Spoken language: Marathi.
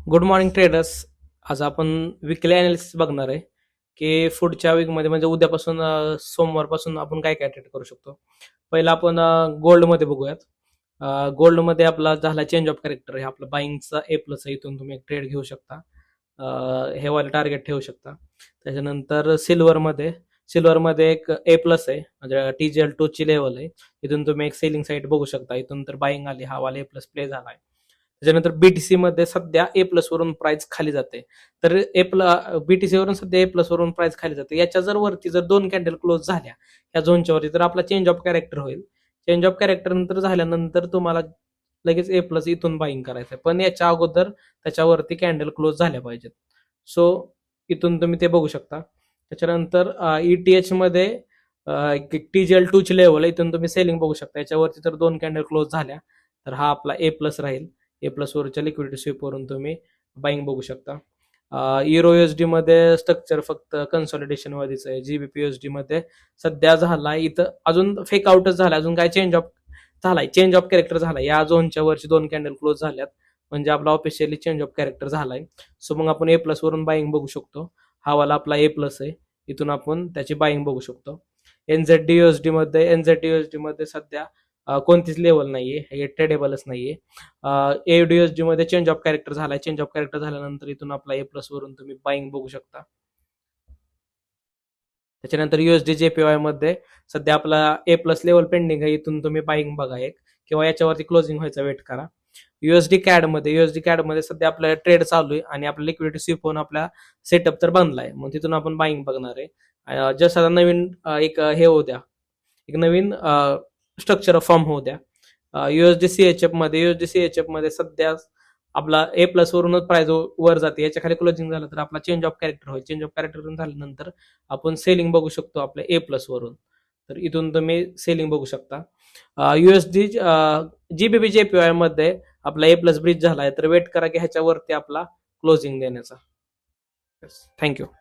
Good morning traders. आज आपण विकली अनालिसिस बघणार आहे की पुढच्या वीकमध्ये म्हणजे उद्यापासून सोमवारपासून आपण काय काय ट्रेड करू शकतो. पहिला आपण गोल्डमध्ये बघूयात. गोल्डमध्ये आपला झाला चेंज ऑफ कॅरेक्टर. हे आपला बाईंगचा ए प्लस आहे. इथून तुम्ही एक ट्रेड घेऊ शकता. हे वाले टार्गेट ठेवू शकता. त्याच्यानंतर सिल्वरमध्ये एक ए प्लस आहे, म्हणजे TGL2 ची लेवल आहे. इथून तुम्ही एक सेलिंग साईट बघू शकता. इथून तर बाईंग आली, हा वाला ए प्लस प्ले झाला आहे. त्याच्यानंतर बीटीसी मध्ये सध्या ए प्लस वरून प्राइस खाली जाते. तर बीटीसी वरून सध्या ए प्लस वरून प्राइस खाली जाते. याच्या जर वरती जर दोन कॅन्डल क्लोज झाल्या या झोनच्या वरती, तर आपला चेंज ऑफ कॅरेक्टर होईल. चेंज ऑफ कॅरेक्टर नंतर झाल्यानंतर तुम्हाला लगेच ए प्लस इथून बाईंग करायचं आहे, पण याच्या अगोदर त्याच्यावरती कॅन्डल क्लोज झाल्या पाहिजेत. सो इथून तुम्ही ते बघू शकता. त्याच्यानंतर ETH मध्ये TGL2 ची लेवल आहे. इथून तुम्ही सेलिंग बघू शकता. याच्यावरती जर दोन कॅन्डल क्लोज झाल्या तर हा आपला ए प्लस राहील. ए प्लस वरच्या लिक्विडिटी स्वीप वरून तुम्ही बाईंग बघू शकता. युरो USD मध्ये स्ट्रक्चर फक्त कन्सॉलिडेशन वरतीच आहे. GBP USD मध्ये सध्या झालाय, इथं अजून फेक आउटच झालाय, अजून काय चेंज ऑफ कॅरेक्टर झालाय. या झोनच्या वरची दोन कॅन्डल क्लोज झाल्यात म्हणजे आपला ऑफिशियली चेंज ऑफ कॅरेक्टर झालाय. सो मग आपण ए प्लस वरून बाईंग बघू शकतो. हा वाला आपला ए प्लस आहे. इथून आपण त्याची बाईंग बघू शकतो. NZD USD मध्ये सध्या कोणतीच लेवल नाहीये, हे ट्रेडेबलच नाहीये. AUD मध्ये चेंज ऑफ कॅरेक्टर झालाय. चेंज ऑफ कॅरेक्टर झाल्यानंतर इथून आपला ए प्लस वरून तुम्ही बाईंग बघू शकता. त्याच्यानंतर USD JPY मध्ये सध्या आपला ए प्लस लेवल पेंडिंग आहे. इथून तुम्ही बाईंग बघा एक, किंवा याच्यावरती क्लोजिंग व्हायचा वेट करा. USD CAD मध्ये सध्या आपला ट्रेड चालू आहे आणि आपला लिक्विडिटी स्वीप होऊन आपला सेटअप तर बनलाय, मग तिथून आपण बाईंग बघणार आहे. जस्ट आता नवीन एक हे होऊ द्या, एक नवीन स्ट्रक्चर फॉर्म होऊ द्या. USD CHF मध्ये सध्या आपला ए प्लस वरूनच प्राइस वर जाते. याच्या खाली क्लोजिंग झालं तर आपला चेंज ऑफ कॅरेक्टर होईल. चेंज ऑफ कॅरेक्टर झाल्यानंतर आपण सेलिंग बघू शकतो आपल्या ए प्लस वरून. तर इथून तुम्ही सेलिंग बघू शकता. USD GBP JPY मध्ये आपला ए प्लस ब्रिज झालाय, तर वेट करा की ह्याच्यावरती आपला क्लोजिंग देण्याचा. थँक्यू.